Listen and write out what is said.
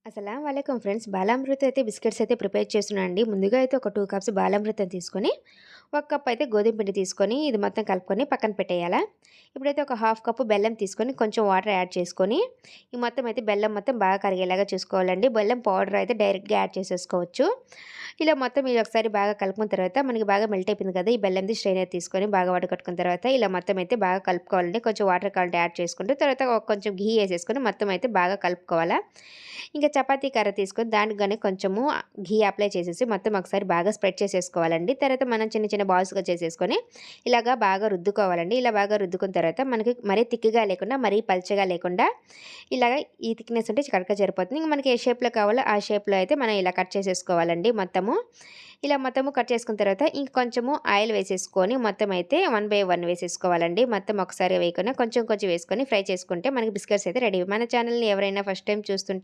అస్సలాము అలైకుం ఫ్రెండ్స్. బాలామృత అయితే బిస్కెట్స్ అయితే ప్రిపేర్ చేస్తున్నాను అండి. ముందుగా అయితే ఒక 2 కప్స్ బాలామృతం తీసుకొని, ఒక కప్ అయితే గోధుమ పిండి తీసుకొని, ఇది మొత్తం కలుపుకొని పక్కన పెట్టేయాలా. ఇప్పుడైతే ఒక హాఫ్ కప్పు బెల్లం తీసుకొని, కొంచెం వాటర్ యాడ్ చేసుకొని, ఈ మొత్తం అయితే బెల్లం మొత్తం బాగా కరిగేలాగా చూసుకోవాలండి. బెల్లం పౌడర్ అయితే డైరెక్ట్‌గా యాడ్ చేసేసుకోవచ్చు. ఇలా మొత్తం ఇది ఒకసారి బాగా కలుపుకున్న తర్వాత, మనకి బాగా మెల్ట్ అయిపోయింది కదా! ఈ బెల్లంది స్ట్రెయినర్ తీసుకొని బాగా వడకట్టుకున్న తర్వాత, ఇలా మొత్తం అయితే బాగా కలుపుకోవాలండి. కొంచెం వాటర్ కావాలంటే యాడ్ చేసుకుంటూ, తర్వాత కొంచెం ఘీ ఏసేసుకొని మొత్తం అయితే బాగా కలుపుకోవాలా. ఇంకా చపాతీ కర్ర తీసుకొని దానికి గాని కొంచెము ఘీ అప్లై చేసేసి మొత్తం ఒకసారి బాగా స్ప్రెడ్ చేసేసుకోవాలండి. తర్వాత మనం చిన్న చిన్న బాల్స్‌గా చేసేసుకొని ఇలాగా బాగా రుద్దుకోవాలండి. ఇలా బాగా రుద్దుకున్న తర్వాత మనకి మరీ థిక్‌గా లేకుండా, మరీ పల్చగా లేకుండా ఇలాగ ఈ థిక్‌నెస్ ఉంటే కరెక్ట్‌గా సరిపోతుంది. ఇంక మనకి ఏ షేప్‌లో కావాలో ఆ షేప్‌లో అయితే మనం ఇలా కట్ చేసేసుకోవాలండి మొత్తము. ఇలా మొత్తము కట్ చేసుకున్న తర్వాత ఇంకొంచెము ఆయిల్ వేసేసుకొని మొత్తం అయితే 1 బై 1 వేసేసుకోవాలండి. మొత్తం ఒకసారి వేయకుండా కొంచెం కొంచెం వేసుకొని ఫ్రై చేసుకుంటే మనకి బిస్కెట్స్ అయితే రెడీ. మన ఛానెల్‌ని ఎవరైనా ఫస్ట్ టైమ్ చూస్తుంటే